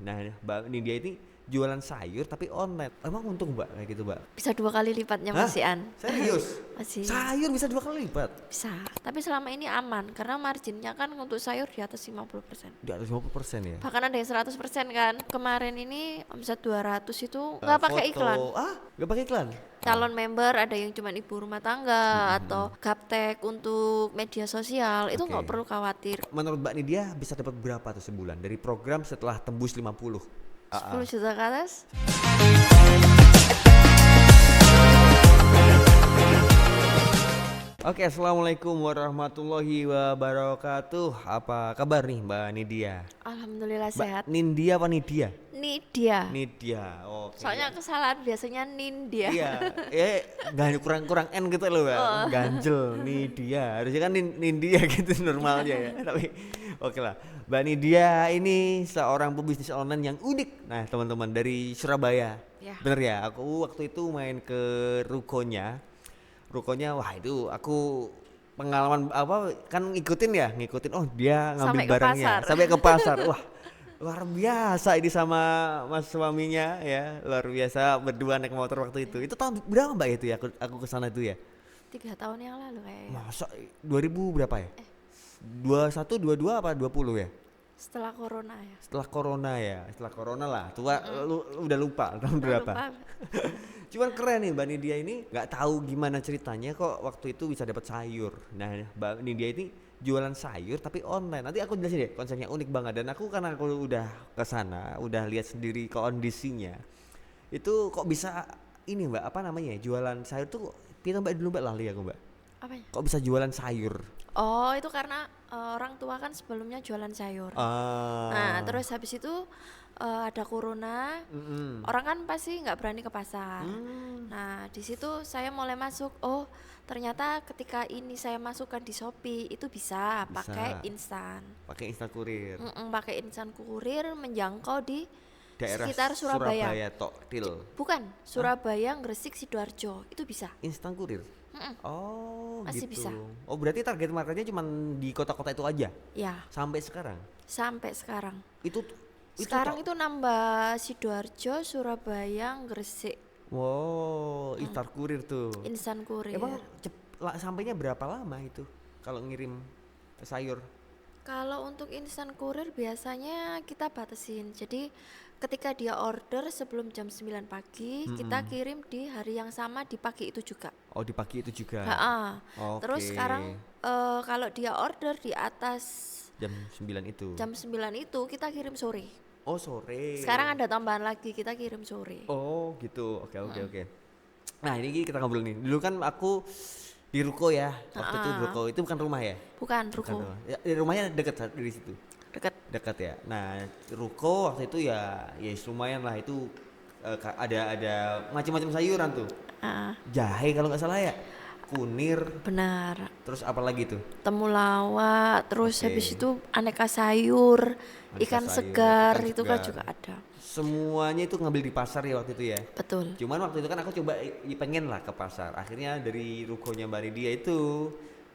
Nah, Mbak Nindya ini jualan sayur tapi online. Emang untung Mbak kayak gitu Mbak? Bisa 2 kali lipatnya Hah? Mas Ian. Serius? Masih Sayur bisa 2 kali lipat? bisa. Tapi selama ini aman karena marginnya kan untuk sayur di atas 50%. Di atas 50% ya? Bahkan ada yang 100% kan. Kemarin ini omset 200 itu nggak pakai Foto. iklan. Nggak pakai iklan? Calon member ada yang cuma ibu rumah tangga atau gaptek untuk media sosial, itu nggak Oke. perlu khawatir. Menurut Mbak Nindya bisa dapat berapa tuh sebulan dari program setelah tembus 50? 10 juta ke atas. Oke, assalamualaikum warahmatullahi wabarakatuh. Apa kabar nih Mbak Nindya? Alhamdulillah Mbak sehat. Nindya apa Nidya? Nindya. Nidya. Oke. Soalnya kesalahan biasanya Nindya. Iya, gak kurang N gitu loh Mbak. Ganjel Nidya. Harusnya kan Nindya gitu normalnya ya. Tapi oke lah. Mbak Nidya ini seorang pebisnis online yang unik. Nah, teman-teman dari Surabaya. Ya. Bener ya, aku waktu itu main ke rukonya. Wah itu aku pengalaman apa kan ngikutin oh dia ngambil Sampai ke barangnya pasar. sampai ke pasar. Wah, luar biasa ini sama mas suaminya ya, luar biasa berdua naik motor waktu itu. Itu tahun berapa Mbak itu ya aku kesana itu ya? 3 tahun yang lalu kayaknya. Masa 2000 berapa ya? 21, 22 apa 20 ya? Setelah corona ya. Setelah corona lah. Tua udah lupa tahun berapa. Lupa. Cuman keren nih Mbak Nindya ini, nggak tahu gimana ceritanya kok waktu itu bisa dapat sayur. Nah, Mbak Nindya ini jualan sayur tapi online. Nanti aku jelasin deh, konsepnya unik banget. Dan karena aku udah ke sana, udah lihat sendiri kondisinya. Itu kok bisa ini Mbak, apa namanya ya, jualan sayur tuh kita Mbak dulu Mbak lali aku Mbak. Apanya? Kok bisa jualan sayur? Oh, itu karena orang tua kan sebelumnya jualan sayur. Nah, terus habis itu ada corona, orang kan pasti nggak berani ke pasar. Nah, di situ saya mulai masuk. Oh, ternyata ketika ini saya masukkan di Shopee itu bisa pakai instan. Pakai instan kurir. Pakai instan kurir menjangkau di Daerah sekitar Surabaya. Toktil. Bukan, Surabaya, Gresik, Sidoarjo itu bisa. Instan kurir. Oh, Masih gitu. bisa. Oh, berarti target marketnya cuma di kota-kota itu aja Ya, sampai sekarang. sampai sekarang. Itu Sekarang itu nambah Sidoarjo, Surabaya, Gresik. wow, instan kurir tuh. Instan kurir. Emang sampainya berapa lama itu kalau ngirim sayur? Kalau untuk instan kurir biasanya kita batasin. Jadi ketika dia order sebelum jam 9 pagi, kita kirim di hari yang sama di pagi itu juga. Oh, di pagi itu juga. Oke. Terus sekarang kalau dia order di atas jam 9 itu. jam 9 itu kita kirim sore. Oh, sore. Sekarang ada tambahan lagi, kita kirim sore. Oh, gitu. Oke. Nah, ini kita ngobrol nih. Dulu kan aku di ruko ya. Waktu itu di ruko itu bukan rumah ya? Bukan Bukan ruko, rumah. Ya, rumahnya dekat dari situ. dekat. Ya. Nah, ruko waktu itu ya lumayan lah itu, ada macam-macam sayuran tuh. Jahe kalau nggak salah ya. Kunir, Benar. terus apa lagi tuh? Temulawak, terus Oke. habis itu aneka sayur, Aneka ikan sayur, segar ikan itu kan segar. juga ada. Semuanya itu ngambil di pasar ya waktu itu ya. Betul. Cuman waktu itu kan aku coba pengen lah ke pasar. Akhirnya dari rukonya Mbak Lydia itu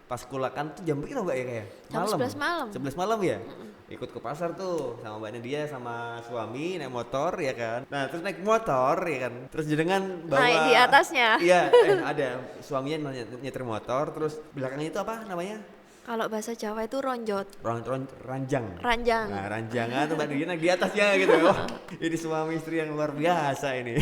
pas kulakan tuh jam berapa Mbak ya kayak? Jam 11 malam. 11 malam ya? Ikut ke pasar tuh sama Mbak Lydia sama suami naik motor ya kan. Nah, terus naik motor ya kan. Terus jenengan bawa Naik di atasnya. Iya, ada suaminya nyetir motor, terus belakangnya itu apa namanya? Kalau bahasa Jawa itu ronjot, Ranjang. ranjang. Nah, ranjangan tuh Mbak Lydia naik di atasnya gitu. Wah, ini suami istri yang luar biasa ini.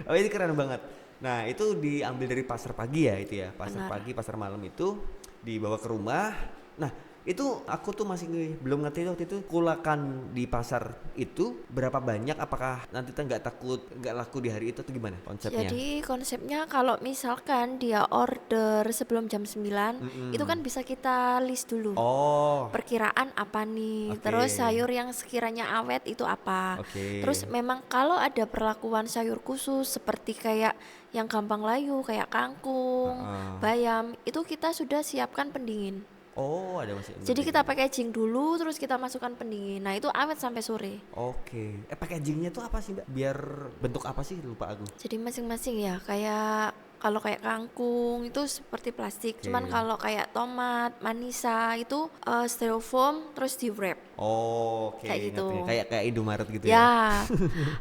Oh, ini keren banget. Nah, itu diambil dari pasar pagi ya itu ya. Pasar Benar. pagi, pasar malam itu dibawa ke rumah. Nah, itu aku tuh masih belum ngerti waktu itu kulakan di pasar itu berapa banyak, apakah nanti kita nggak takut nggak laku di hari itu atau gimana konsepnya? Jadi konsepnya kalau misalkan dia order sebelum jam 9, itu kan bisa kita list dulu. Oh, Perkiraan apa nih, Oke. terus sayur yang sekiranya awet itu apa. Oke. Terus memang kalau ada perlakuan sayur khusus seperti kayak yang gampang layu kayak kangkung, bayam, itu kita sudah siapkan pendingin. oh ada masih. Jadi kita packaging dulu terus kita masukkan pendingin. Nah, itu awet sampai sore. Oke. Packagingnya tuh apa sih Mbak? Biar bentuk apa sih lupa aku. Jadi masing-masing ya, kayak Kalau kayak kangkung itu seperti plastik. Cuman kalau kayak tomat, manisa itu styrofoam terus di wrap. Oh, oke. Kayak gitu. Ngerti. Kayak Indomaret gitu ya. Ya,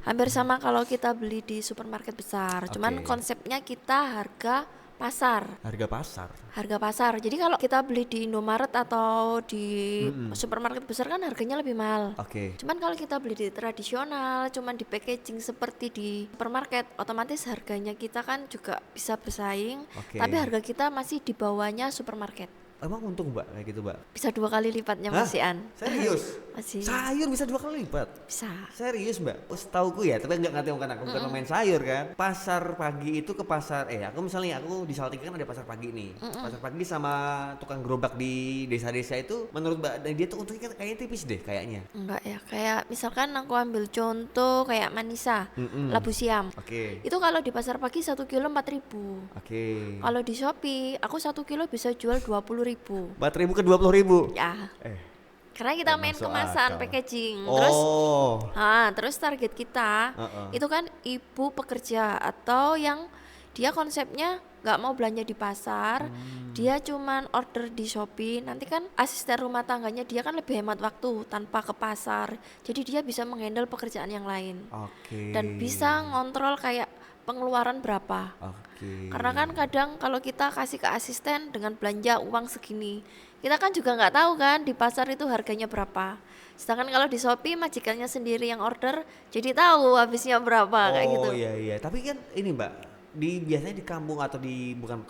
hampir sama kalau kita beli di supermarket besar. Cuman Oke. konsepnya kita harga pasar. Harga pasar. Harga pasar. Jadi kalau kita beli di Indomaret atau di supermarket besar kan harganya lebih mahal. Oke. Cuman kalau kita beli di tradisional, cuman di packaging seperti di supermarket, otomatis harganya kita kan juga bisa bersaing, Oke. tapi harga kita masih di bawahnya supermarket. Emang untung Mbak kayak gitu Mbak? Bisa 2 kali lipatnya Hah? masian. Serius? Masih Sayur bisa 2 kali lipat? bisa. Serius Mbak? Oh, setauku ya, tapi nggak ngerti kan aku bukan main sayur kan. Pasar pagi itu ke pasar, aku misalnya aku di Salatiga kan ada pasar pagi nih. Pasar pagi sama tukang gerobak di desa-desa itu menurut Mbak, dan dia tuh untungnya kan kayaknya tipis deh kayaknya. Enggak ya, kayak misalkan aku ambil contoh kayak manisa, labu siam. Oke. Itu kalau di pasar pagi 1 kilo 4.000. Oke. Kalau di Shopee, aku 1 kilo bisa jual 20.000. 4.000 ke 20.000. Ya, Eh. karena kita Gak main masuk kemasan, akal. packaging. Oh. Terus target kita itu kan ibu pekerja atau yang dia konsepnya nggak mau belanja di pasar, dia cuman order di Shopee. Nanti kan asisten rumah tangganya dia kan lebih hemat waktu tanpa ke pasar. Jadi dia bisa menghandle pekerjaan yang lain Oke. dan bisa ngontrol kayak pengeluaran berapa. Oke. Karena kan kadang kalau kita kasih ke asisten dengan belanja uang segini, kita kan juga nggak tahu kan di pasar itu harganya berapa. Sedangkan kalau di Shopee majikannya sendiri yang order, jadi tahu habisnya berapa kayak gitu. Oh iya. Tapi kan ini Mbak, biasanya di kampung atau di bukan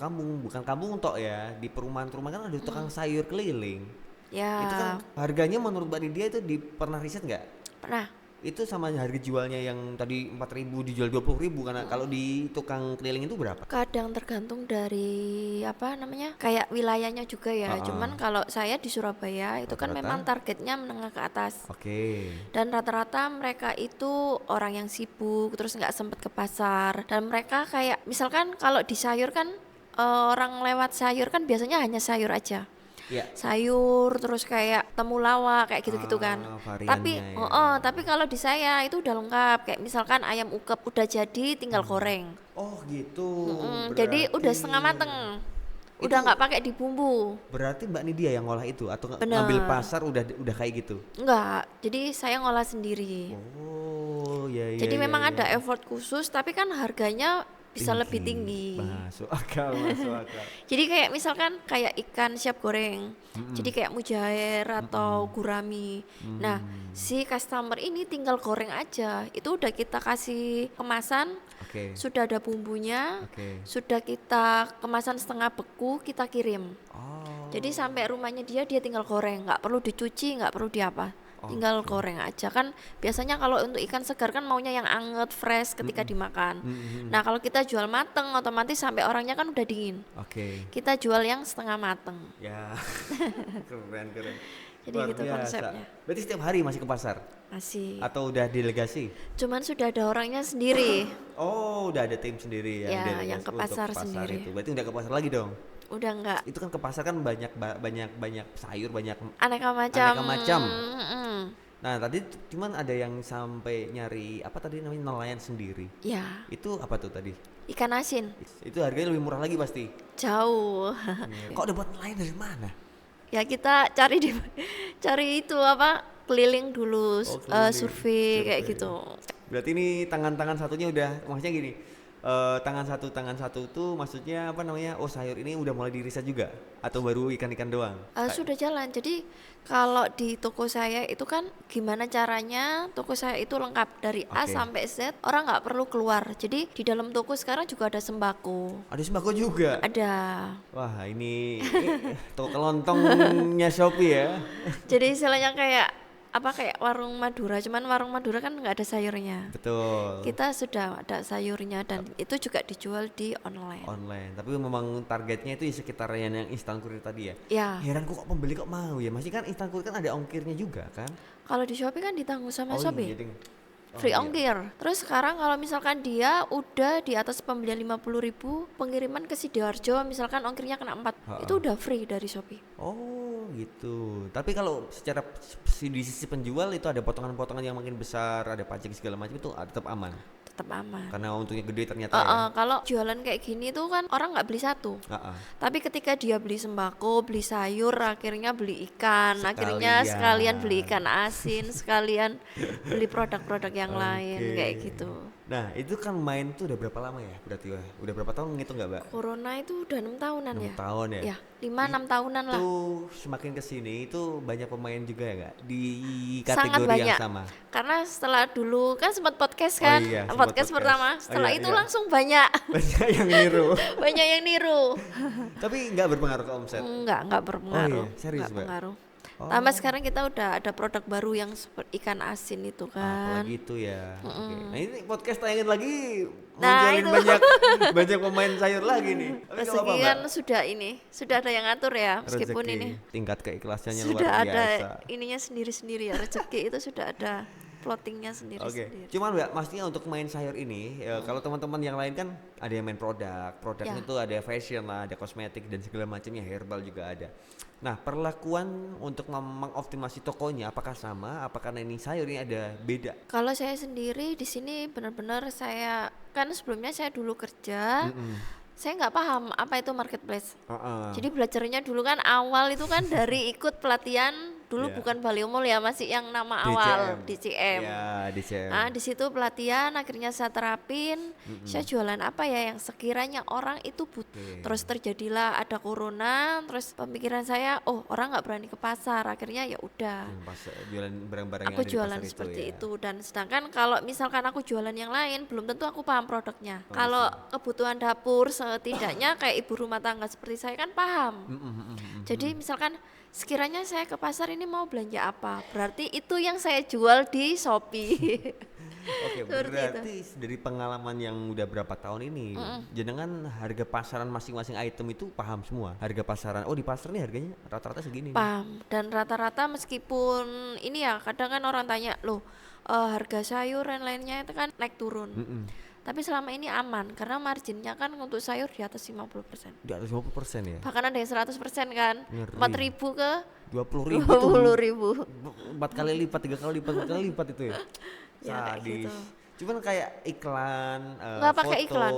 kampung tok ya, di perumahan-perumahan kan ada tukang sayur keliling. Ya, Itu kan harganya menurut Mbak Nidia itu pernah riset nggak? pernah. Itu sama harga jualnya yang tadi 4.000 dijual 20.000 karena kalau di tukang keliling itu berapa? Kadang tergantung dari apa namanya kayak wilayahnya juga ya. Cuman kalau saya di Surabaya itu kan Rata-rata? memang targetnya menengah ke atas. Oke. Dan rata-rata mereka itu orang yang sibuk terus nggak sempet ke pasar, dan mereka kayak misalkan kalau di sayur kan orang lewat sayur kan biasanya hanya sayur aja, Ya. sayur terus kayak temulawak kayak gitu-gitu kan. Tapi variannya ya. tapi kalau di saya itu udah lengkap, kayak misalkan ayam ukep udah jadi tinggal goreng. Oh gitu. Jadi udah setengah mateng, udah nggak pakai dibumbu. Berarti Mbak Nidia yang ngolah itu atau Bener. ngambil pasar udah kayak gitu? Enggak, jadi saya ngolah sendiri. Oh ya. Jadi memang ada effort khusus, tapi kan harganya bisa lebih tinggi. Masuk akal. Jadi kayak misalkan kayak ikan siap goreng, jadi kayak mujair atau gurami. Nah, si customer ini tinggal goreng aja, itu udah kita kasih kemasan, Oke. sudah ada bumbunya, Oke. sudah kita kemasan setengah beku, kita kirim. Oh. Jadi sampai rumahnya dia tinggal goreng, nggak perlu dicuci, nggak perlu diapa. Tinggal goreng aja kan. Biasanya kalau untuk ikan segar kan maunya yang anget, fresh ketika dimakan. Nah, kalau kita jual mateng otomatis sampai orangnya kan udah dingin. Oke. Kita jual yang setengah mateng. Ya. keren. Jadi Luar gitu biasa. konsepnya. Berarti setiap hari masih ke pasar Masih. atau udah delegasi? Cuman sudah ada orangnya sendiri. Oh, udah ada tim sendiri Ya, delegasi yang ke untuk pasar sendiri. itu. Berarti udah ke pasar lagi dong? Udah enggak. Itu kan ke pasar kan banyak sayur, banyak Aneka macam. aneka macam. Mm-mm. Nah, tadi cuman ada yang sampai nyari apa tadi namanya nelayan sendiri. Ya, Itu apa tuh tadi? ikan asin. Itu harganya lebih murah lagi pasti. Jauh. Kok dapat nelayan dari mana? Ya kita cari itu apa? Keliling dulu, keliling. survei kayak Survei. gitu. Berarti ini tangan satunya udah, maksudnya gini, tangan satu tuh maksudnya apa namanya? Oh, sayur ini udah mulai diriset juga atau baru ikan-ikan doang? Sudah jalan. Jadi kalau di toko saya itu kan gimana caranya toko saya itu lengkap dari A Oke. sampai Z, orang nggak perlu keluar. Jadi di dalam toko sekarang juga ada sembako. Ada sembako juga. Ada. Wah, ini toko kelontongnya Shopee ya. Jadi istilahnya kayak warung Madura, cuman warung Madura kan nggak ada sayurnya. Betul. Kita sudah ada sayurnya dan itu juga dijual di online. Online, tapi memang targetnya itu di sekitar yang instan kurir tadi ya. Ya, Heran kok pembeli kok mau ya, masih kan instan kurir kan ada ongkirnya juga kan? kalau di Shopee kan ditanggung sama Oh Shopee. iya, ding. Oh, Free iya. ongkir. Terus sekarang kalau misalkan dia udah di atas pembelian 50.000, pengiriman ke Sidoarjo misalkan ongkirnya kena 4, itu udah free dari Shopee. Oh gitu. Tapi kalau secara di sisi penjual itu ada potongan-potongan yang makin besar, ada pajak segala macam itu tetap aman. tetap aman. Karena untungnya gede ternyata ya. Kalau jualan kayak gini tuh kan orang nggak beli satu. Tapi ketika dia beli sembako, beli sayur, akhirnya beli ikan, akhirnya sekalian beli ikan asin, sekalian beli produk-produk yang lain kayak gitu. Nah itu kan main tuh udah berapa lama ya berarti ya? Udah berapa tahun ngitung nggak Mbak? Corona itu udah 6 tahunan 6 ya? tahun ya? Ya 5-6 tahunan lah. Itu semakin kesini itu banyak pemain juga ya nggak? Di Sangat kategori banyak. yang sama? Karena setelah dulu kan sempat podcast kan, podcast pertama. Setelah itu langsung banyak. Banyak yang niru. Banyak yang niru. Tapi nggak berpengaruh ke omset? Nggak berpengaruh. Serius Mbak? Pengaruh. Tambah sekarang kita udah ada produk baru yang seperti ikan asin itu kan. Apalagi itu ya. Nah ini podcast tayangin lagi, Nah, munculin itu. banyak pemain sayur lagi nih. Tapi nggak Rezeki apa-apa, kan Mbak. sudah ada yang ngatur ya, meskipun Rezeki, ini tingkat keikhlasannya sudah luar ada biasa. ininya sendiri-sendiri ya, rezeki itu sudah ada plottingnya sendiri-sendiri. Cuman Mbak, maksudnya untuk main sayur ini, kalau teman-teman yang lain kan ada yang main produknya itu ada fashion lah, ada kosmetik dan segala macamnya, herbal juga ada. Nah, perlakuan untuk mengoptimasi tokonya apakah sama? Apakah karena ini sayur ini ada beda? Kalau saya sendiri di sini benar-benar saya kan sebelumnya saya dulu kerja. Saya nggak paham apa itu marketplace. Jadi belajarnya dulu kan awal itu kan dari ikut pelatihan dulu bukan Baliomol ya, masih yang nama awal DCM. Ya, DCM. Nah, di situ pelatihan akhirnya saya terapin. Saya jualan apa ya yang sekiranya orang itu butuh. Terus terjadilah ada corona, terus pemikiran saya, orang nggak berani ke pasar. Akhirnya ya udah. Jualan barang-barang yang aku ada di jualan pasar seperti itu, ya. itu. Dan sedangkan kalau misalkan aku jualan yang lain belum tentu aku paham produknya. Kalau kebutuhan dapur setidaknya kayak ibu rumah tangga seperti saya kan paham. Jadi misalkan sekiranya saya ke pasar ini mau belanja apa, berarti itu yang saya jual di Shopee. Oke, berarti dari pengalaman yang udah berapa tahun ini, jenengan harga pasaran masing-masing item itu paham semua. Harga pasaran, di pasar nih harganya rata-rata segini. Paham. Dan rata-rata meskipun ini ya kadang kan orang tanya, loh harga sayur dan lainnya itu kan naik turun. Tapi selama ini aman karena marginnya kan untuk sayur di atas 50%. Di atas 50% ya? Bahkan ada yang 100% kan. 4.000 ke 20.000 20.000. 4 kali lipat, 3 kali lipat, 4 kali lipat itu ya? Ya, kayak gitu. Cuman kayak iklan, Nggak pakai iklan.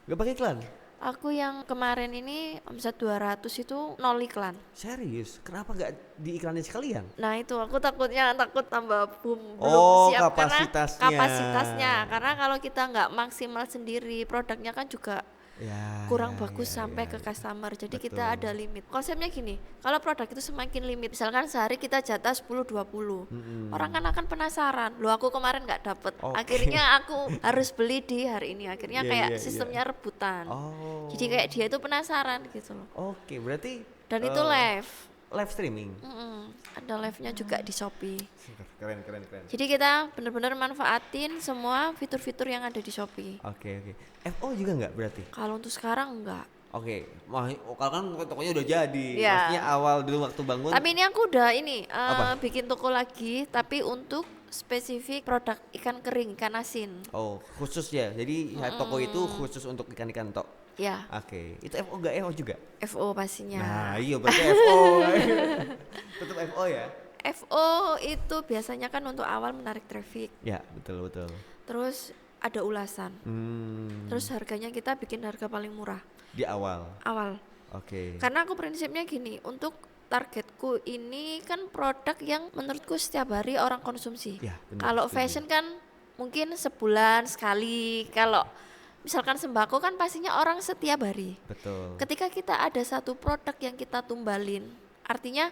Nggak pakai iklan? Aku yang kemarin ini omset 200 itu 0 iklan. Serius? Kenapa nggak diiklanin sekalian? Nah itu aku takut tambah belum siap kapasitasnya. Karena kalau kita nggak maksimal sendiri produknya kan juga kurang bagus sampai ke customer. Jadi kita ada limit. Konsepnya gini, kalau produk itu semakin limit, misalkan sehari kita jatah 10-20, orang kan akan penasaran, loh aku kemarin nggak dapet, akhirnya aku harus beli di hari ini. Akhirnya kayak sistemnya rebutan. Jadi kayak dia itu penasaran gitu loh. Oke, berarti dan itu live streaming. Ada live-nya juga di Shopee. Keren. Jadi kita benar-benar manfaatin semua fitur-fitur yang ada di Shopee. Oke. FO juga nggak berarti? Kalau untuk sekarang enggak. Oke, kalau kan tokonya udah jadi. Maksudnya awal dulu waktu bangun. Tapi ini aku udah bikin toko lagi, tapi untuk spesifik produk ikan kering, ikan asin. Khusus ya. Jadi toko itu khusus untuk ikan-ikan tok. Ya. Oke, itu FO nggak FO juga? FO pastinya. Nah iya berarti FO. Tetap FO ya? FO itu biasanya kan untuk awal menarik traffic. Ya betul. Terus ada ulasan. Terus harganya kita bikin harga paling murah. Di awal? Awal. Oke. Karena aku prinsipnya gini, untuk targetku ini kan produk yang menurutku setiap hari orang konsumsi. Ya, kalau fashion kan mungkin sebulan sekali. Kalau misalkan sembako kan pastinya orang setiap hari. Betul. Ketika kita ada satu produk yang kita tumbalin, artinya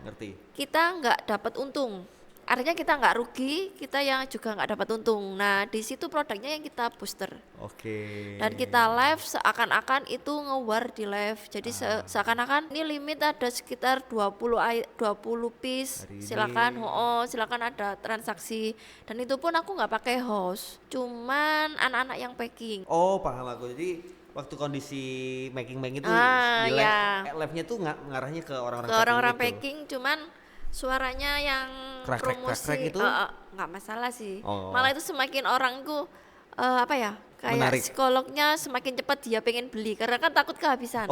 ngerti. kita nggak dapat untung. Artinya kita nggak rugi, kita yang juga nggak dapat untung. Nah di situ produknya yang kita booster. Oke. Dan kita live seakan-akan itu nge-war di live. Jadi seakan-akan ini limit ada sekitar 20 piece. Silakan ada transaksi. Dan itu pun aku nggak pakai host, cuman anak-anak yang packing. Paham aku. Jadi waktu kondisi making itu live-nya tuh ngarahnya ke orang-orang packing, cuman suaranya yang promosi itu nggak masalah sih. Malah itu semakin orang tuh kayak menarik. Psikolognya semakin cepat dia pengen beli karena kan takut kehabisan.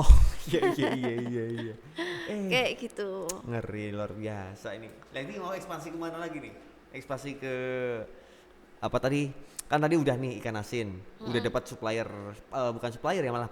Iya. Kayak gitu. Ngeri luar biasa ini. Nanti mau ekspansi kemana lagi nih? Ekspansi ke apa tadi kan tadi udah nih ikan asin, udah dapat supplier, bukan supplier ya malah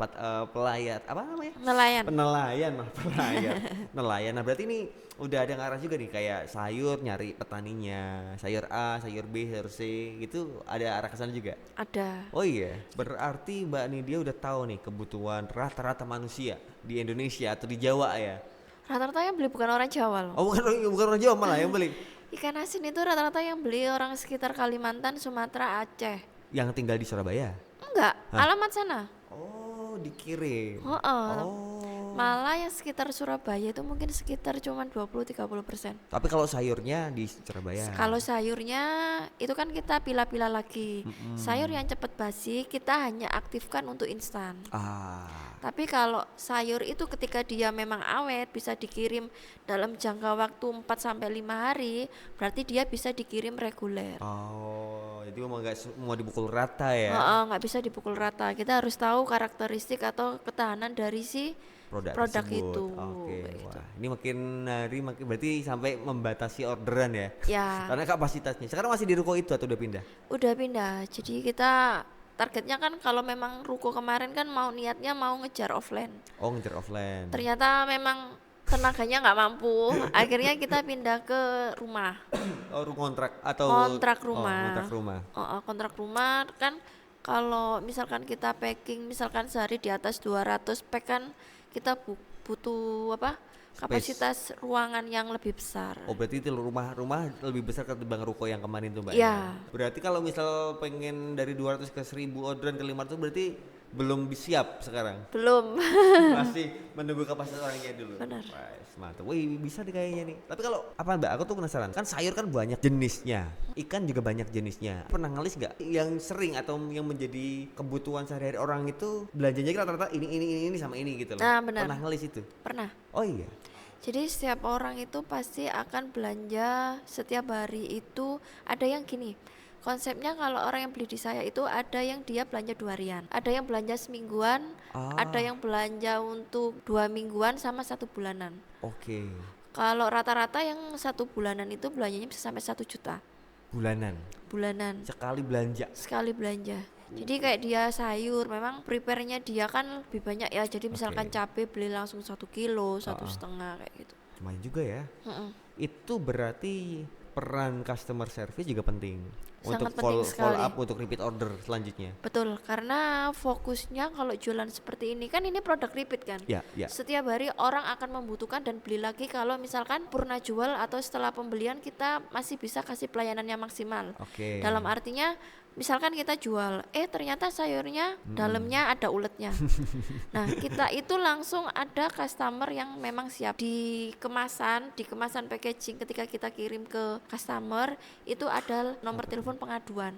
pelayar apa namanya? Nelayan. Penelayan malah pelayar. Nelayan. Nah, berarti ini udah ada ngarah juga nih kayak sayur nyari petaninya, sayur A, sayur B, sayur C gitu ada arah ke sana juga. Ada. Oh iya, berarti Mbak Nidia udah tahu nih kebutuhan rata-rata manusia di Indonesia atau di Jawa ya. Rata-rata yang beli bukan orang Jawa loh. Oh bukan orang Jawa malah yang beli. Ikan asin itu rata-rata yang beli orang sekitar Kalimantan, Sumatera, Aceh. Yang tinggal di Surabaya. Enggak, Hah? alamat sana. Oh, dikirim. Heeh. Oh. Malah yang sekitar Surabaya itu mungkin sekitar cuma 20-30%. Tapi kalau sayurnya di Surabaya. Kalau sayurnya itu kan kita pilah-pilah lagi. Sayur yang cepat basi kita hanya aktifkan untuk instan. Tapi kalau sayur itu ketika dia memang awet bisa dikirim dalam jangka waktu 4-5 hari, berarti dia bisa dikirim reguler. Oh, jadi mau nggak mau dipukul rata ya? Nggak bisa dipukul rata. Kita harus tahu karakteristik atau ketahanan dari si produk itu. Oke, gitu. wah ini makin hari makin berarti sampai membatasi orderan ya? Ya. Karena kapasitasnya. Sekarang masih di ruko itu atau udah pindah? Udah pindah. Jadi kita targetnya kan kalau memang ruko kemarin kan niatnya mau ngejar offline. Oh, ngejar offline. Ternyata memang tenaganya nggak mampu. Akhirnya kita pindah ke rumah. Oh, kontrak atau kontrak rumah. Oh, kontrak rumah. Kontrak rumah kan kalau misalkan kita packing misalkan sehari di atas 200 pack kan kita butuh kapasitas ruangan yang lebih besar. Oh, berarti itu rumah lebih besar ketimbang ruko yang kemarin tuh Mbak ya? Berarti kalau misal pengen dari 200 ke 1000 orderan ke 500 berarti belum siap sekarang? Belum. Masih menunggu kapasitas orangnya dulu. Benar. Mantap. Wih, bisa nih kayaknya nih. Tapi kalau apa Mbak, aku tuh penasaran. Kan sayur kan banyak jenisnya. Ikan juga banyak jenisnya. Pernah ngelis nggak yang sering atau yang menjadi kebutuhan sehari-hari orang itu belanjanya rata-rata ini sama ini gitu loh. Nah, benar. Pernah ngelis itu? Pernah. Oh iya. Jadi setiap orang itu pasti akan belanja setiap hari itu ada yang gini. Konsepnya kalau orang yang beli di saya itu ada yang dia belanja 2 harian, ada yang belanja semingguan, ada yang belanja untuk 2 mingguan sama 1 bulanan. Oke. Kalau rata-rata yang 1 bulanan itu belanjanya bisa sampai 1 juta. Bulanan. Sekali belanja. Jadi kayak dia sayur, memang prepare-nya dia kan lebih banyak ya. Jadi misalkan cabai beli langsung 1 kilo, 1,5 kayak gitu. Lumayan juga ya. Itu berarti peran customer service juga penting. Sangat untuk penting follow sekali. up untuk repeat order selanjutnya. Betul, karena fokusnya kalau jualan seperti ini kan ini produk repeat kan. Ya. Setiap hari orang akan membutuhkan dan beli lagi kalau misalkan purna jual atau setelah pembelian kita masih bisa kasih pelayanan yang maksimal. Oke. Dalam artinya misalkan kita jual, ternyata sayurnya dalamnya ada uletnya. Nah, kita itu langsung ada customer yang memang siap di kemasan packaging ketika kita kirim ke customer itu ada nomor telepon pengaduan.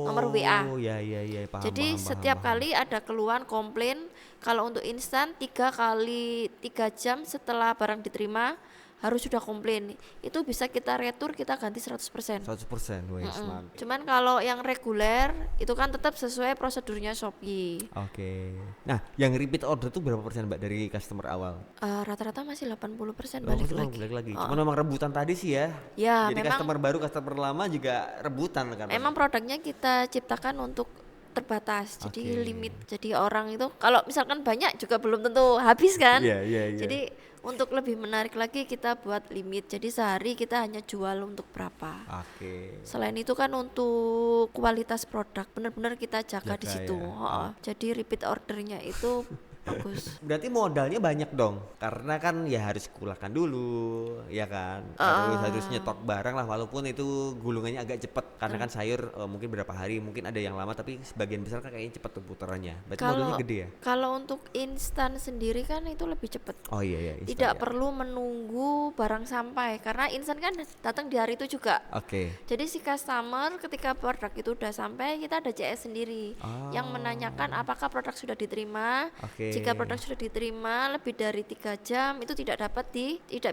Nomor WA. Ya, paham. Jadi setiap kali ada keluhan komplain, kalau untuk instan 3 kali 3 jam setelah barang diterima harus sudah komplain, itu bisa kita retur, kita ganti 100%. 100%, Cuman kalau yang reguler itu kan tetap sesuai prosedurnya Shopee. Oke. Nah, yang repeat order tuh berapa persen Mbak dari customer awal? Rata-rata masih 80% balik lagi. Cuman memang rebutan tadi sih ya. Ya, jadi memang customer baru, customer lama juga rebutan kan. Memang produknya kita ciptakan untuk terbatas, jadi Oke. limit. Jadi orang itu kalau misalkan banyak juga belum tentu habis kan. Iya. Jadi untuk lebih menarik lagi kita buat limit. Jadi sehari kita hanya jual untuk berapa. Oke. Selain itu kan untuk kualitas produk benar-benar kita jaga di situ. ya. Jadi repeat ordernya itu bagus. Berarti modalnya banyak dong, karena kan ya harus kulakan dulu, ya kan. Harus nyetok barang lah, walaupun itu gulungannya agak cepet, karena kan sayur mungkin berapa hari, mungkin ada yang lama, tapi sebagian besar kan kayaknya cepet tuh putarannya. Berarti modalnya gede ya? Kalau untuk instan sendiri kan itu lebih cepet. Oh iya. Instan, Tidak ya. perlu menunggu barang sampai, karena instan kan datang di hari itu juga. Oke. Jadi si customer ketika produk itu udah sampai, kita ada CS sendiri yang menanyakan apakah produk sudah diterima. Oke. Jika produk sudah diterima lebih dari 3 jam itu tidak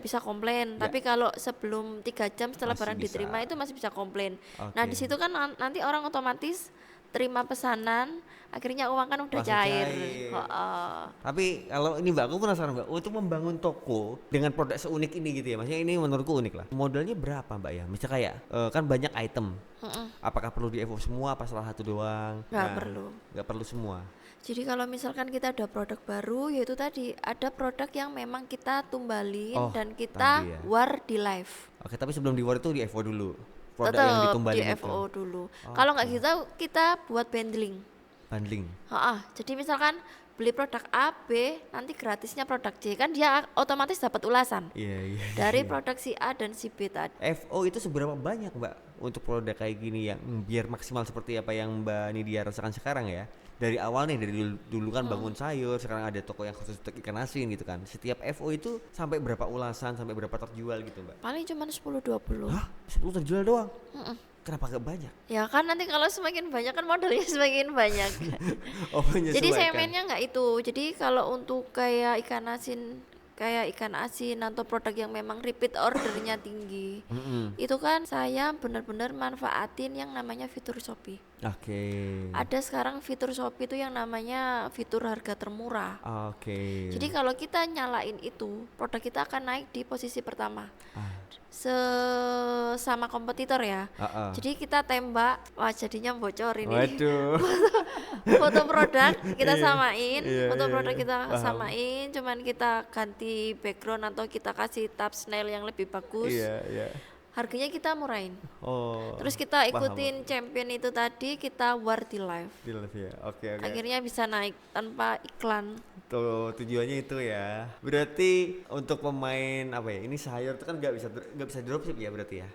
bisa komplain. Tapi kalau sebelum 3 jam setelah Masih barang bisa. diterima itu masih bisa komplain. Oke. Nah di situ kan nanti orang otomatis terima pesanan, akhirnya uang kan udah Langsung cair. cair. Heeh. Tapi kalau ini Mbak, aku penasaran Mbak, untuk membangun toko dengan produk seunik ini gitu ya, maksudnya ini menurutku unik lah. Modalnya berapa Mbak ya? Misalnya kayak kan banyak item. Apakah perlu di evolve semua apa salah satu doang? Nggak perlu. Nggak perlu semua. Jadi kalau misalkan kita ada produk baru, yaitu tadi ada produk yang memang kita tumbalin dan kita tadi ya. war di live. Oke, tapi sebelum di war itu di evo dulu. Produk yang Tetap ditumbalin di itu. FO dulu. Kalau nggak gitu kita buat bundling. Bundling. Jadi misalkan beli produk A, B, nanti gratisnya produk C, kan dia otomatis dapat ulasan Iya. dari produk si A dan si B tadi. FO itu seberapa banyak Mbak untuk produk kayak gini yang biar maksimal seperti apa yang Mbak Nidia rasakan sekarang ya? Dari awal nih, dari dulu kan bangun sayur, sekarang ada toko yang khusus untuk ikan asin gitu kan. Setiap FO itu sampai berapa ulasan, sampai berapa terjual gitu Mbak? Paling cuma 10-20. Hah? 10 terjual doang? Kenapa gak banyak? Ya kan nanti kalau semakin banyak kan modalnya semakin banyak. Oh, Jadi menyesuaikan. segmennya nggak itu. Jadi kalau untuk kayak ikan asin atau produk yang memang repeat ordernya tinggi, itu kan saya benar-benar manfaatin yang namanya fitur Shopee. Oke. Ada sekarang fitur Shopee itu yang namanya fitur harga termurah. Oke. Jadi kalau kita nyalain itu, produk kita akan naik di posisi pertama. Sama kompetitor ya. Jadi kita tembak, wah jadinya bocor ini. Waduh. Foto produk kita samain, Iya, foto iya, produk iya. kita Paham. samain, cuman kita ganti background atau kita kasih thumbnail yang lebih bagus. Iya. Harganya kita murahin. Oh. Terus kita paham. ikutin champion itu tadi, kita war di live. Di live ya. Oke. Akhirnya bisa naik tanpa iklan. Tuh tujuannya itu ya. Berarti untuk pemain apa ya? Ini sayur itu kan nggak bisa dropship ya berarti ya.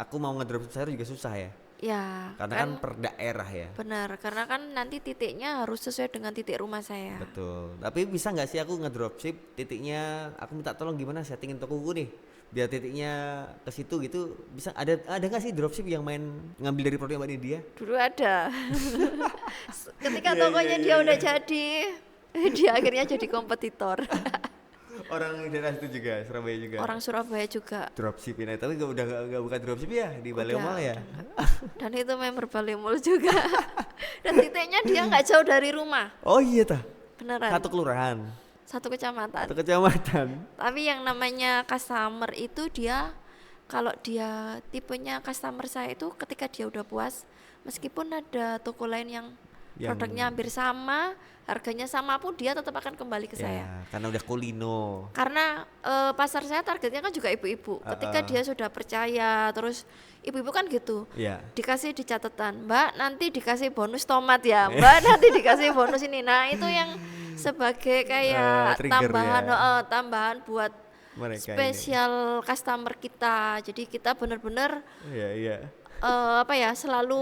Aku mau ngedropship sayur juga susah ya. Ya, Karena kan per daerah ya. benar, karena kan nanti titiknya harus sesuai dengan titik rumah saya. Betul. Tapi bisa nggak sih aku ngedropship titiknya? Aku minta tolong gimana settingin tokoku nih biar titiknya ke situ gitu. Bisa ada nggak sih dropship yang main ngambil dari produk Mbak Nidia? Dulu ada. Ketika Iya, tokonya iya, dia iya, udah iya. jadi, dia akhirnya jadi kompetitor. Orang daerah itu juga, Surabaya juga. Orang Surabaya juga. Dropshipin tapi udah nggak buka dropship ya di Balai Udah, Mall ya. Dan itu member Balai Mall juga. Dan titiknya dia nggak jauh dari rumah, Oh iya tah. beneran. Satu kelurahan, Satu kecamatan. satu kecamatan. Tapi yang namanya customer itu dia, kalau dia tipenya customer saya itu ketika dia udah puas, meskipun ada toko lain yang produknya hampir sama, harganya sama pun dia tetap akan kembali ke saya. Ya, karena udah kulino. Karena pasar saya targetnya kan juga ibu-ibu. Ketika dia sudah percaya, terus ibu-ibu kan gitu, Iya. dikasih di catatan, Mbak nanti dikasih bonus tomat ya, Mbak nanti dikasih bonus ini. Nah itu yang sebagai kayak trigger tambahan, ya. tambahan buat Mereka spesial customer kita. Jadi kita benar-benar Iya. apa ya, selalu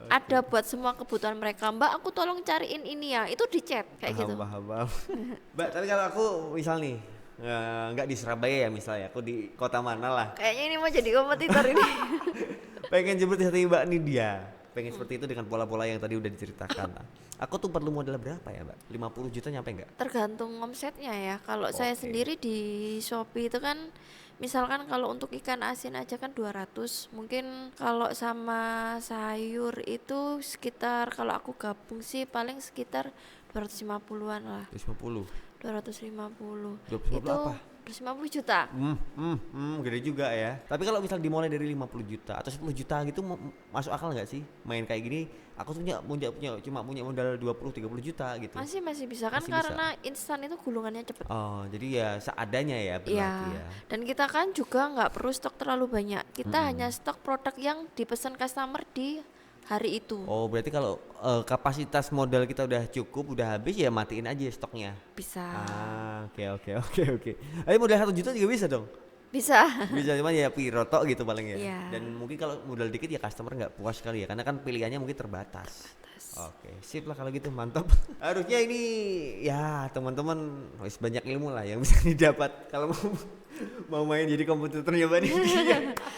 ada buat semua kebutuhan mereka. Mbak aku tolong cariin ini ya, itu di chat kayak gitu. Paham. Mbak, tapi kalau aku misal nih nggak di Surabaya ya misalnya, aku di kota mana lah, Kayaknya ini mau jadi kompetitor ini. pengen seperti hati Mbak Nidia, pengen seperti itu dengan pola-pola yang tadi udah diceritakan. Aku tuh perlu modal berapa ya Mbak? 50 juta nyampe nggak? Tergantung omsetnya ya. Kalau saya Oke. sendiri di Shopee itu kan, misalkan kalau untuk ikan asin aja kan 200. Mungkin kalau sama sayur itu sekitar, kalau aku gabung sih paling sekitar 250-an lah. 250. 250. 250 Itu apa? 250 juta. Gede juga ya. Tapi kalau misal dimulai dari 50 juta atau 10 juta gitu masuk akal nggak sih main kayak gini? Aku tuh cuma punya modal 20-30 juta gitu. Masih bisa kan, Masih bisa. karena instan itu gulungannya cepet. Oh, jadi ya seadanya ya berarti Iya. ya. Dan kita kan juga nggak perlu stok terlalu banyak. Kita hanya stok produk yang dipesan customer di hari itu. Oh, berarti kalau kapasitas modal kita udah cukup, udah habis ya matiin aja stoknya. Bisa. Oke. Ayo modal 1 juta juga bisa dong. Bisa. Bisa cuman ya piroto gitu paling ya. Iya. Dan mungkin kalau modal dikit ya customer nggak puas sekali ya, karena kan pilihannya mungkin terbatas. Oke, sip lah kalau gitu, mantap. Harusnya ini ya teman-teman wis banyak ilmu lah yang bisa didapat kalau mau main jadi kompetitornya Mbak Nidia.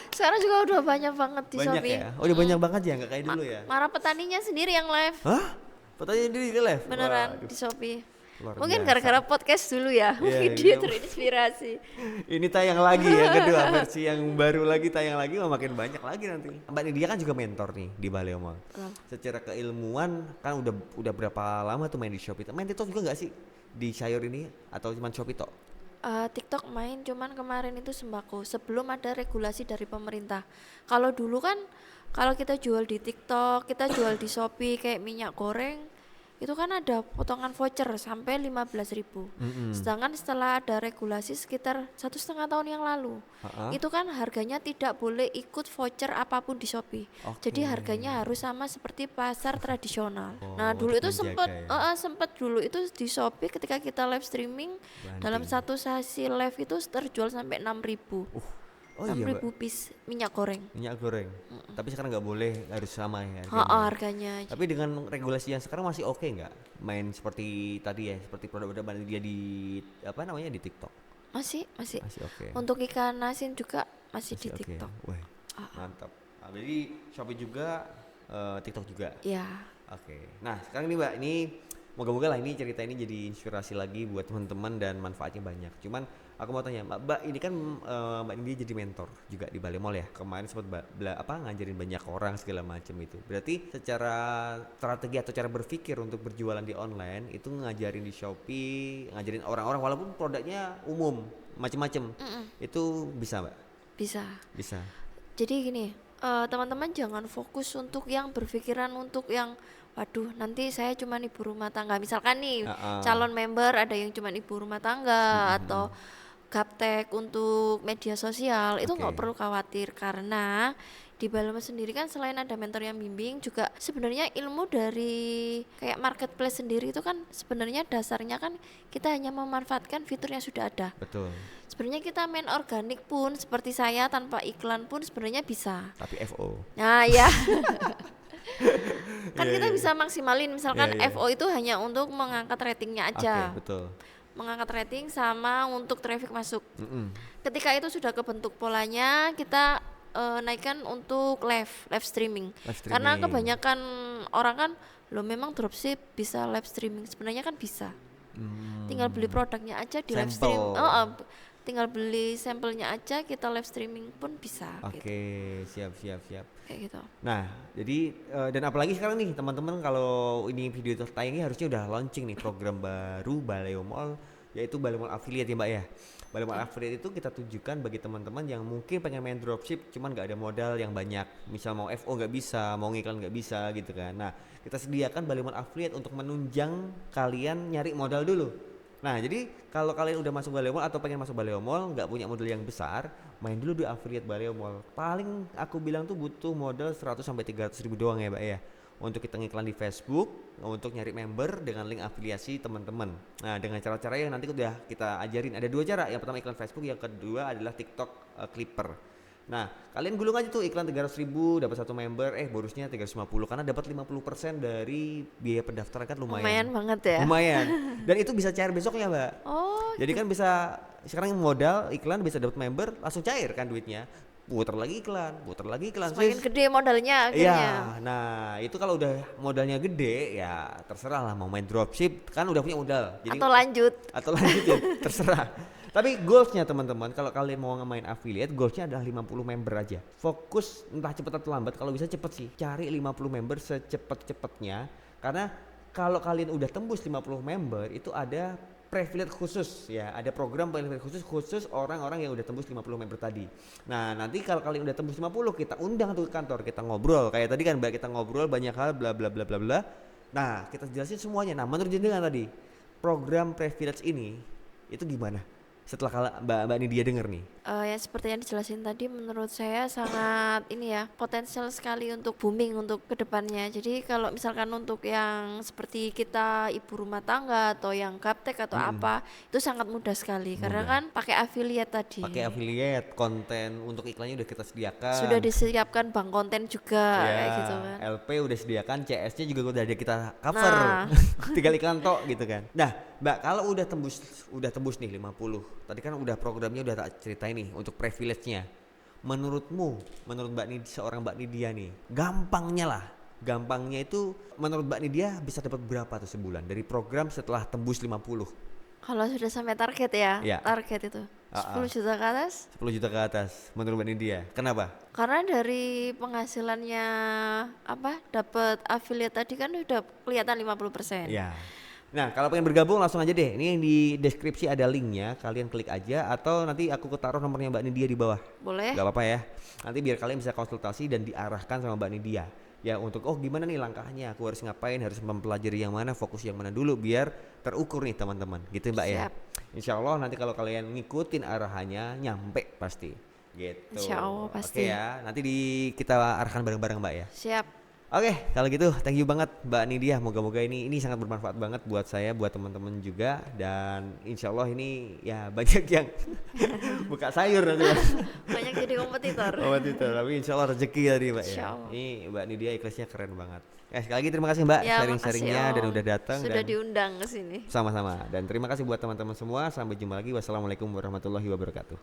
Sekarang juga udah banyak banget di Banyak Shopee. ya. Oh, udah banyak banget ya, nggak kayak dulu ya. Marah petaninya sendiri yang live. Hah? Pertanyaan diri di live. Beneran Waduh. di Shopee. Luar Mungkin biasa. gara-gara podcast dulu ya, mungkin dia terinspirasi. Ini tayang lagi ya, kedua versi yang baru lagi tayang lagi, makin banyak lagi nanti. Mbak Nidia kan juga mentor nih di Baleo Mall. Secara keilmuan kan udah berapa lama tuh main di Shopee? Main TikTok juga nggak sih di Sayur ini atau cuma Shopee tok? TikTok main, cuman kemarin itu sembako sebelum ada regulasi dari pemerintah. Kalau dulu kan kalau kita jual di TikTok, kita jual di Shopee kayak minyak goreng, itu kan ada potongan voucher sampai 15.000. Sedangkan setelah ada regulasi sekitar 1,5 tahun yang lalu, itu kan harganya tidak boleh ikut voucher apapun di Shopee. Jadi harganya harus sama seperti pasar tradisional. Nah dulu itu sempat dulu itu di Shopee ketika kita live streaming dalam satu sesi live itu terjual sampai 6.000. 6.000 piece minyak goreng. Tapi sekarang nggak boleh, harus sama ya harganya. Tapi dengan regulasi yang sekarang masih oke nggak main seperti tadi ya, seperti produk-produk dia di di TikTok? Masih oke. Untuk ikan asin juga masih di TikTok. Wah, mantap. Jadi Shopee juga, TikTok juga. Iya. Oke. Nah sekarang nih Mbak, ini moga-moga lah ini cerita ini jadi inspirasi lagi buat teman-teman dan manfaatnya banyak. Cuman aku mau tanya Mbak, ini kan Mbak Nidia jadi mentor juga di Baleo Mall ya. Kemarin sempat ngajarin banyak orang segala macam itu. Berarti secara strategi atau cara berpikir untuk berjualan di online itu ngajarin di Shopee, ngajarin orang-orang walaupun produknya umum macam-macam. Itu bisa Mbak? Bisa. Jadi gini, teman-teman jangan fokus untuk yang berpikiran untuk yang waduh nanti saya cuma ibu rumah tangga, misalkan nih calon member ada yang cuma ibu rumah tangga atau gaptek untuk media sosial, itu nggak perlu khawatir karena di Baleo sendiri kan selain ada mentor yang bimbing juga sebenarnya ilmu dari kayak marketplace sendiri itu kan sebenarnya dasarnya kan kita hanya memanfaatkan fitur yang sudah ada. Betul. Sebenarnya kita main organik pun seperti saya tanpa iklan pun sebenarnya bisa. Tapi FO. Nah ya. Kan kita bisa maksimalin misalkan FO itu hanya untuk mengangkat ratingnya aja. Betul. Mengangkat rating sama untuk traffic masuk. Ketika itu sudah kebentuk polanya, kita naikkan untuk live streaming. Karena kebanyakan orang kan memang dropship bisa live streaming, sebenarnya kan bisa. Tinggal beli produknya aja di live stream. Tinggal beli sampelnya aja kita live streaming pun bisa. Siap. Kayak gitu. Nah, jadi dan apalagi sekarang nih teman-teman, kalau ini video tayangnya harusnya udah launching nih program baru Baleo Mall, yaitu Baleo Mall Affiliate ya Mbak ya. Baleo Mall Affiliate itu kita tujukan bagi teman-teman yang mungkin pengen main dropship cuman nggak ada modal yang banyak, misal mau FO nggak bisa, mau ngiklan nggak bisa gitu kan. Nah, kita sediakan Baleo Mall Affiliate untuk menunjang kalian nyari modal dulu. Nah jadi kalau kalian udah masuk Baleo Mall atau pengen masuk Baleo Mall nggak punya modal yang besar, main dulu di affiliate Baleo Mall. Paling aku bilang tuh butuh modal 100 sampai 300 ribu doang ya Mbak ya, untuk kita ngiklan di Facebook, untuk nyari member dengan link afiliasi teman-teman. Nah dengan cara-cara yang nanti udah kita ajarin, ada 2 cara. Yang pertama iklan Facebook, yang kedua adalah TikTok Clipper. Nah kalian gulung aja tuh iklan 300 ribu dapat 1 member, bonusnya 350 karena dapat 50% dari biaya pendaftaran, kan lumayan banget ya. Lumayan. Dan itu bisa cair besoknya Mbak. Jadi kan bisa sekarang modal iklan bisa dapat member langsung cair kan duitnya. Putar lagi iklan. Semakin gede modalnya akhirnya. Iya, nah itu kalau udah modalnya gede ya terserah lah, mau main dropship kan udah punya modal. Jadi, atau lanjut ya terserah. Tapi goalsnya teman-teman, kalau kalian mau main affiliate, goalsnya adalah 50 member aja. Fokus, entah cepat atau lambat, kalau bisa cepet sih, cari 50 member secepat-cepatnya. Karena kalau kalian udah tembus 50 member, itu ada privilege khusus ya, ada program privilege khusus orang-orang yang udah tembus 50 member tadi. Nah nanti kalau kalian udah tembus 50, kita undang tuh ke kantor, kita ngobrol. Kayak tadi kan Mbak, kita ngobrol banyak hal bla bla bla bla bla. Nah kita jelasin semuanya. Nah menurut jenengan tadi, program privilege ini itu gimana? Setelah Mbak Nidia denger nih, ya seperti yang dijelasin tadi, menurut saya sangat potensial sekali untuk booming untuk kedepannya. Jadi kalau misalkan untuk yang seperti kita ibu rumah tangga atau yang gaptek atau apa, itu sangat mudah sekali karena kan pakai affiliate tadi. Pakai affiliate, konten untuk iklannya udah kita sediakan. Sudah disiapkan bank konten juga kayak gitu kan. LP udah sediakan, CS-nya juga udah ada kita cover. Tinggal iklan tok gitu kan. Nah Mbak, kalau udah tembus nih 50, tadi kan udah programnya udah tak ceritain nih untuk privilege-nya. Menurut Mbak Nidia, seorang Mbak Nidia nih, gampangnya lah gampangnya itu menurut Mbak Nidia bisa dapat berapa tuh sebulan dari program setelah tembus 50? Kalau sudah sampai target ya, Iya. target itu 10 juta ke atas. 10 juta ke atas menurut Mbak Nidia. Kenapa? Karena dari penghasilannya dapat affiliate tadi kan udah kelihatan 50%. Ya. Nah, kalau pengen bergabung langsung aja deh. Ini yang di deskripsi ada linknya, kalian klik aja atau nanti aku taruh nomornya Mbak Nidia di bawah. Boleh? Gak apa-apa ya. Nanti biar kalian bisa konsultasi dan diarahkan sama Mbak Nidia. Ya untuk gimana nih langkahnya, aku harus ngapain, harus mempelajari yang mana, fokus yang mana dulu biar terukur nih teman-teman. Gitu Mbak. Siap. Ya. Insya Allah nanti kalau kalian ngikutin arahannya nyampe pasti. Gitu. Insya Allah pasti. Oke ya, nanti kita arahkan bareng-bareng Mbak ya. Siap. Oke, kalau gitu thank you banget Mbak Nidia. Moga-moga ini sangat bermanfaat banget buat saya, buat teman-teman juga, dan insya Allah ini ya banyak yang buka sayur nanti. Banyak jadi kompetitor. Tapi insya Allah rezeki tadi Mbak ya. Insya Allah. Ini Mbak Nidia ikhlasnya keren banget. Sekali lagi terima kasih Mbak Ya, sharing-sharingnya makasih, dan udah datang. Sudah dan diundang ke sini. sama-sama. Dan terima kasih buat teman-teman semua. Sampai jumpa lagi. Wassalamualaikum warahmatullahi wabarakatuh.